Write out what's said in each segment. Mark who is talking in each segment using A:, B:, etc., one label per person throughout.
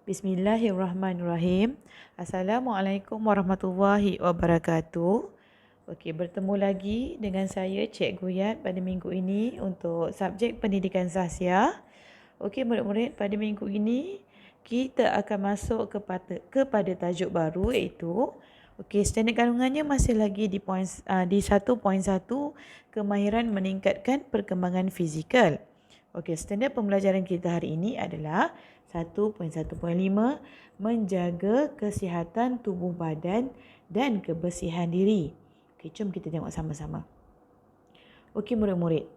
A: Bismillahirrahmanirrahim. Assalamualaikum warahmatullahi wabarakatuh. Okey, bertemu lagi dengan saya Cikgu Yat pada minggu ini untuk subjek pendidikan sahsiah. Okey, murid-murid, pada minggu ini kita akan masuk kepada tajuk baru iaitu standard kandungannya masih lagi di 1.1 kemahiran meningkatkan perkembangan fizikal. Okey, standard pembelajaran kita hari ini adalah 1.1.5 menjaga kesihatan tubuh badan dan kebersihan diri. Okey, jom kita tengok sama-sama. Okey murid-murid,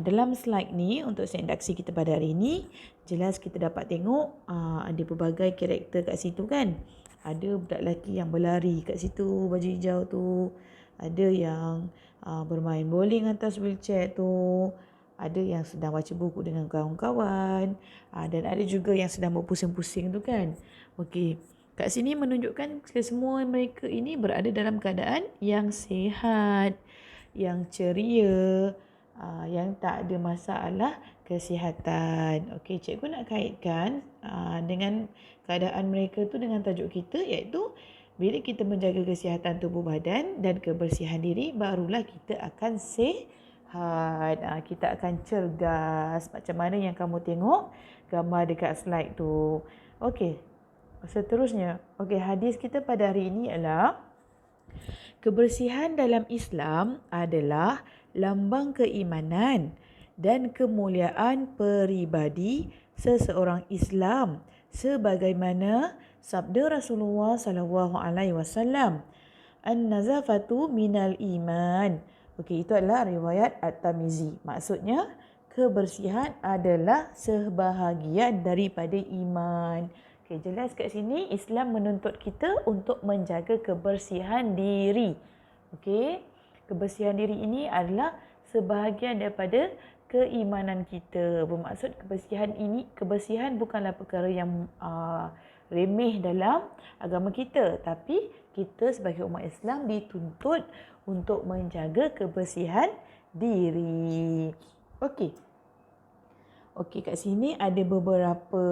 A: dalam slide ni untuk induksi kita pada hari ini, jelas kita dapat tengok ada pelbagai karakter kat situ kan. Ada budak lelaki yang berlari kat situ, baju hijau tu. Ada yang bermain bowling atas wheelchair tu. Ada yang sedang baca buku dengan kawan-kawan. Dan ada juga yang sedang berpusing-pusing tu kan. Okey, kat sini menunjukkan kesemua mereka ini berada dalam keadaan yang sihat, yang ceria, yang tak ada masalah kesihatan. Okey, cikgu nak kaitkan dengan keadaan mereka tu dengan tajuk kita iaitu bila kita menjaga kesihatan tubuh badan dan kebersihan diri, barulah kita akan sihat. Kita akan cergas macam mana yang kamu tengok gambar dekat slide tu. Okey, seterusnya. Okey, hadis kita pada hari ini ialah kebersihan dalam Islam adalah lambang keimanan dan kemuliaan peribadi seseorang Islam sebagaimana sabda Rasulullah sallallahu alaihi wasallam, an-nazafatu minal iman. Okey, itu adalah riwayat At-Tirmizi. Maksudnya kebersihan adalah sebahagian daripada iman. Okey, jelas kat sini Islam menuntut kita untuk menjaga kebersihan diri. Okey, kebersihan diri ini adalah sebahagian daripada keimanan kita. Bermaksud kebersihan bukanlah perkara yang remeh dalam agama kita, tapi kita sebagai umat Islam dituntut untuk menjaga kebersihan diri. Okey. Okey, kat sini ada beberapa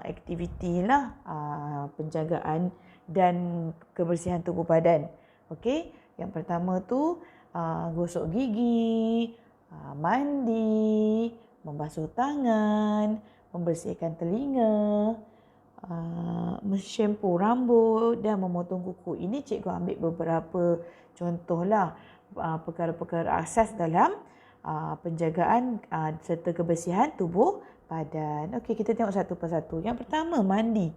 A: aktiviti lah penjagaan dan kebersihan tubuh badan. Okey, yang pertama tu gosok gigi, mandi, membasuh tangan, membersihkan telinga, shampoo rambut dan memotong kuku. Ini cikgu ambil beberapa contohlah perkara-perkara asas dalam penjagaan serta kebersihan tubuh badan. Okey, kita tengok satu persatu. Yang pertama, mandi.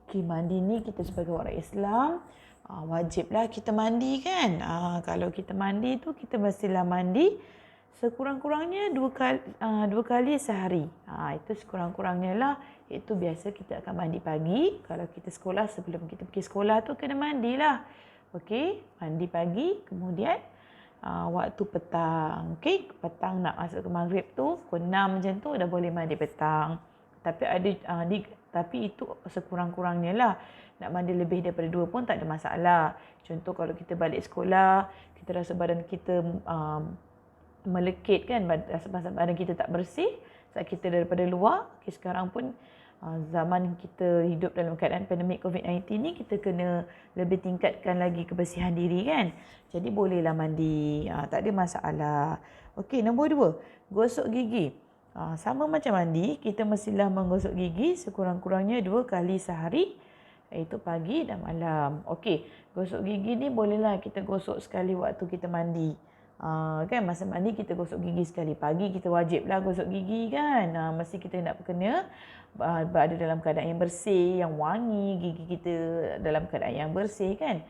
A: Okey, mandi ni kita sebagai orang Islam wajiblah kita mandi kan. Kalau kita mandi tu kita mestilah mandi sekurang-kurangnya dua kali sehari. Itu sekurang-kurangnya lah. Itu biasa kita akan mandi pagi. Kalau kita sekolah, sebelum kita pergi sekolah tu kena mandilah. Okey, mandi pagi, kemudian waktu petang. Okey, petang nak masuk ke maghrib tu, pukul 6 macam tu dah boleh mandi petang. Tapi itu sekurang-kurangnya lah. Nak mandi lebih daripada 2 pun tak ada masalah. Contoh kalau kita balik sekolah, kita rasa badan kita melekit kan, rasa badan kita tak bersih saat kita daripada luar. Okay, sekarang pun zaman kita hidup dalam keadaan pandemik COVID-19 ni, kita kena lebih tingkatkan lagi kebersihan diri kan. Jadi bolehlah mandi, tak ada masalah. Okey, nombor 2, gosok gigi. Sama macam mandi, kita mestilah menggosok gigi sekurang-kurangnya 2 kali sehari, iaitu pagi dan malam. Okey, gosok gigi ni bolehlah kita gosok sekali waktu kita mandi. Kan masa mandi kita gosok gigi sekali. Pagi kita wajiblah gosok gigi kan. Mesti kita nak kena berada dalam keadaan yang bersih, yang wangi, gigi kita dalam keadaan yang bersih kan.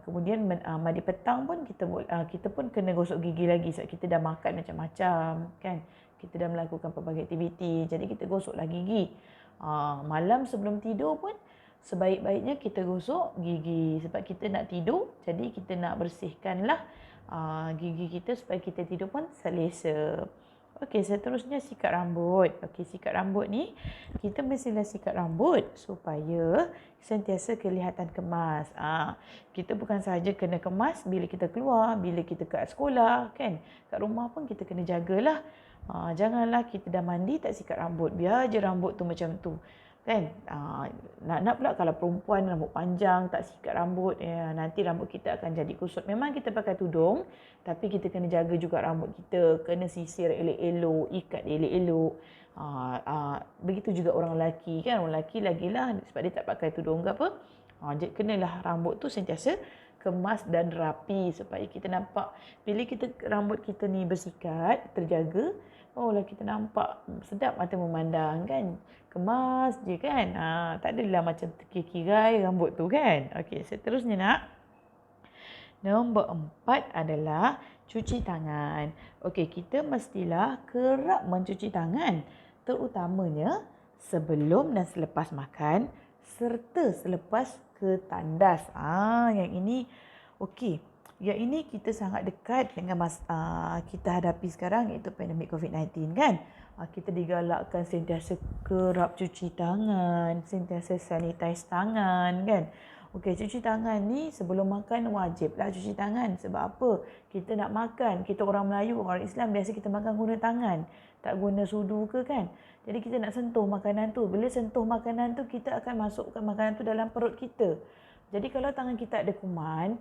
A: Kemudian mandi petang pun kita pun kena gosok gigi lagi sebab kita dah makan macam-macam kan. Kita dah melakukan pelbagai aktiviti, jadi kita gosoklah gigi. Malam sebelum tidur pun sebaik-baiknya kita gosok gigi sebab kita nak tidur, jadi kita nak bersihkanlah gigi kita supaya kita tidur pun selesa. Okey, seterusnya sikat rambut. Okey, sikat rambut ni kita mestilah sikat rambut supaya sentiasa kelihatan kemas. Kita bukan sahaja kena kemas bila kita keluar, bila kita ke sekolah kan. Kat rumah pun kita kena jagalah. Janganlah kita dah mandi tak sikat rambut. Biar je rambut tu macam tu. kan. Nak pula kalau perempuan rambut panjang tak sikat rambut, nanti rambut kita akan jadi kusut. Memang kita pakai tudung, tapi kita kena jaga juga rambut kita, kena sisir elok-elok, ikat elok-elok. Begitu juga orang lelaki kan, orang lelaki lagilah sebab dia tak pakai tudung ke apa, kenalah rambut tu sentiasa kemas dan rapi supaya kita nampak, bila kita rambut kita ni bersikat, terjaga, lah kita nampak sedap mata memandang kan. Kemas je kan. Tak adalah macam terkirai rambut tu kan. Okey, seterusnya nak. Nombor 4 adalah cuci tangan. Okey, kita mestilah kerap mencuci tangan, terutamanya sebelum dan selepas makan serta selepas ke tandas. Yang ini okey. Yang ini kita sangat dekat dengan kita hadapi sekarang, iaitu pandemik COVID-19 kan. Kita digalakkan sentiasa kerap cuci tangan, sentiasa sanitize tangan kan. Okey, cuci tangan ni sebelum makan wajiblah cuci tangan. Sebab apa? Kita nak makan, kita orang Melayu, orang Islam biasa kita makan guna tangan, tak guna sudu ke kan. Jadi kita nak sentuh makanan tu. Bila sentuh makanan tu, kita akan masukkan makanan tu dalam perut kita. Jadi kalau tangan kita ada kuman,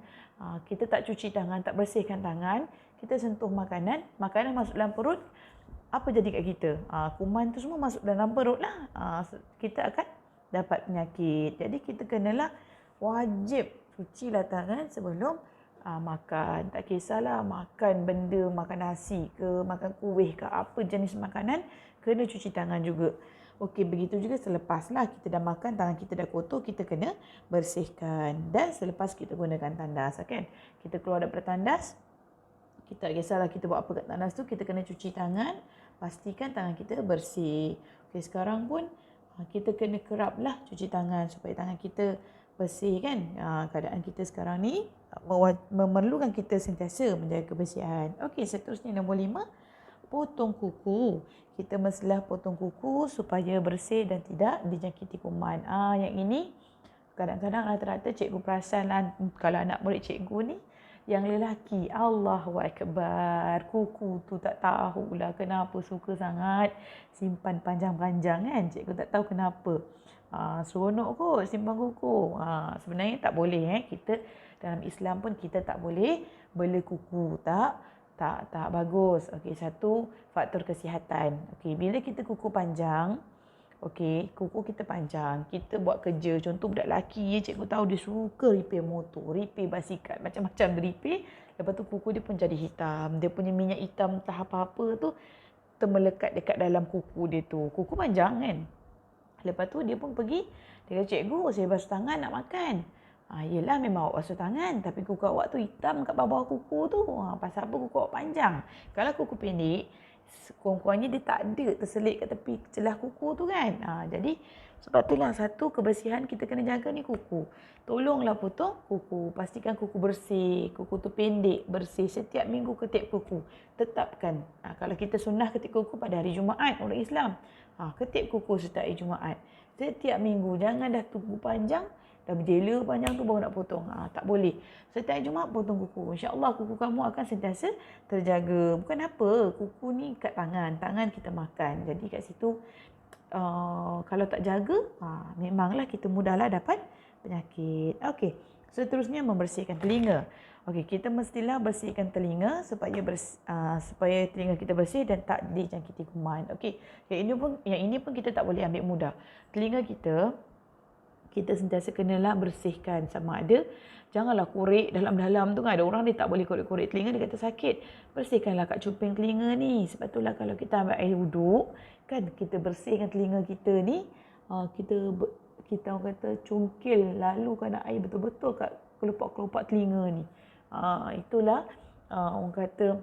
A: kita tak cuci tangan, tak bersihkan tangan, kita sentuh makanan masuk dalam perut, apa jadi kat kita? Kuman tu semua masuk dalam perut lah. Kita akan dapat penyakit. Jadi kita kenalah wajib cucilah tangan sebelum makan. Tak kisahlah makan benda, makan nasi ke, makan kuih ke, apa jenis makanan, kena cuci tangan juga. Okey, begitu juga selepaslah kita dah makan, tangan kita dah kotor, kita kena bersihkan. Dan selepas kita gunakan tandas, kan? Kita keluar daripada tandas, kita tak kisahlah kita buat apa kat tandas tu, kita kena cuci tangan, pastikan tangan kita bersih. Okey, sekarang pun kita kena keraplah cuci tangan supaya tangan kita bersih kan. Keadaan kita sekarang ni memerlukan kita sentiasa menjaga kebersihan. Okey, seterusnya nombor 5, potong kuku. Kita mestilah potong kuku supaya bersih dan tidak dijangkiti kuman. Yang ini kadang-kadang rata-rata cikgu perasan lah, kalau anak murid cikgu ni yang lelaki, Allahu Akbar, kuku tu tak tahulah kenapa suka sangat simpan panjang-panjang kan. Cikgu tak tahu kenapa. Seronok kot simpan kuku. Sebenarnya tak boleh. Kita dalam Islam pun kita tak boleh bela kuku. Tak bagus. Okey, satu faktor kesihatan. Okey, bila kita kuku panjang, okey, kuku kita panjang, kita buat kerja, contoh budak lelaki, cikgu tahu dia suka repair motor, repair basikal, macam-macam dia repair, lepas tu kuku dia pun jadi hitam. Dia punya minyak hitam entah apa-apa tu termelekat dekat dalam kuku dia tu. Kuku panjang kan. Lepas tu dia pun pergi, dia kata, cikgu saya basuh tangan nak makan. Yelah memang awak basuh tangan, tapi kuku awak tu hitam kat bawah kuku tu. Pasal apa kuku awak panjang? Kalau kuku pendek, kurang-kurangnya dia tak ada terselit kat tepi celah kuku tu kan. Jadi sebab itulah satu kebersihan kita kena jaga ni kuku. Tolonglah potong kuku, pastikan kuku bersih, kuku tu pendek, bersih. Setiap minggu ketip kuku. Tetapkan. Kalau kita sunnah ketip kuku pada hari Jumaat, orang Islam, ketip kuku setiap hari Jumaat. Setiap minggu, jangan dah tunggu panjang, dah berjela panjang tu baru nak potong. Tak boleh. Setiap hari Jumaat potong kuku. InsyaAllah kuku kamu akan sentiasa terjaga. Bukan apa, kuku ni kat tangan. Tangan kita makan. Jadi kat situ, kalau tak jaga, memanglah kita mudahlah dapat penyakit. Okey, seterusnya membersihkan telinga. Okey, kita mestilah bersihkan telinga supaya telinga kita bersih dan tak dijangkiti kuman. Okey, yang ini pun kita tak boleh ambil mudah. Telinga kita sentiasa kenalah bersihkan. Sama ada, janganlah korek dalam-dalam tu kan. Ada orang dia tak boleh korek-korek telinga, dia kata sakit. Bersihkanlah kat cuping telinga ni. Sebab itulah kalau kita ambil air wuduk, kan kita bersihkan telinga kita ni, kita orang kata cungkil, lalu kena air betul-betul kat kelopak-kelopak telinga ni. Itulah orang kata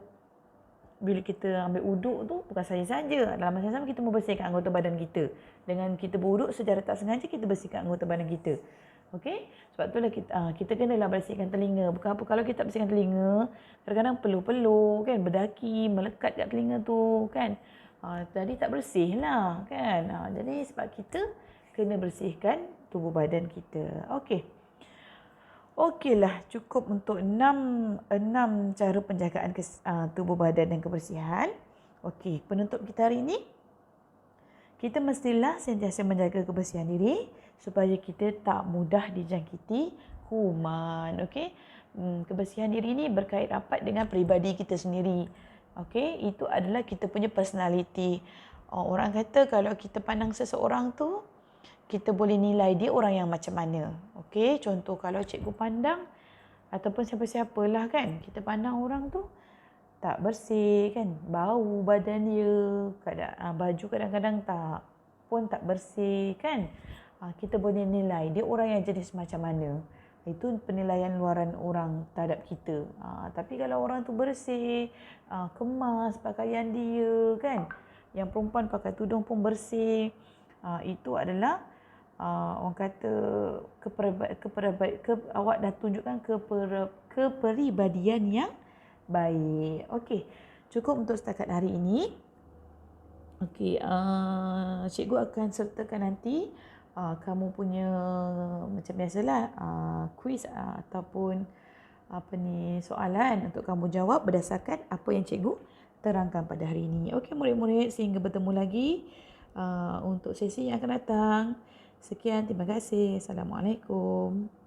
A: bila kita ambil wuduk tu bukan saja-saja, dalam masa sama kita membersihkan anggota badan kita. Dengan kita berwuduk secara tak sengaja kita bersihkan anggota badan kita. Okey? Sebab itulah kita kenalah bersihkan telinga. Bukan apa, kalau kita bersihkan telinga, kadang-kadang peluh-peluh kan berdaki melekat kat telinga tu kan. Jadi tak bersihlah kan. Jadi sebab kita kena bersihkan tubuh badan kita. Okey. Okeylah, cukup untuk 6 cara penjagaan tubuh badan dan kebersihan. Okey, penutup kita hari ini, kita mestilah sentiasa menjaga kebersihan diri supaya kita tak mudah dijangkiti kuman. Okey. Kebersihan diri ni berkait rapat dengan peribadi kita sendiri. Okey, itu adalah kita punya personality. Orang kata kalau kita pandang seseorang tu, kita boleh nilai dia orang yang macam mana. Okey, contoh kalau cikgu pandang ataupun siapa-siapalah kan, kita pandang orang tu tak bersih kan, bau badan dia, baju kadang-kadang tak bersih kan. Kita boleh nilai dia orang yang jenis macam mana. Itu penilaian luaran orang terhadap kita. Tapi kalau orang tu bersih, kemas pakaian dia kan, yang perempuan pakai tudung pun bersih, itu adalah orang kata awak dah tunjukkan kepribadian yang baik. Okey, cukup untuk setakat hari ini. Okey, cikgu akan sertakan nanti kamu punya macam biasalah kuis ataupun soalan untuk kamu jawab berdasarkan apa yang cikgu terangkan pada hari ini. Okey murid-murid, sehingga bertemu lagi untuk sesi yang akan datang. Sekian, terima kasih. Assalamualaikum.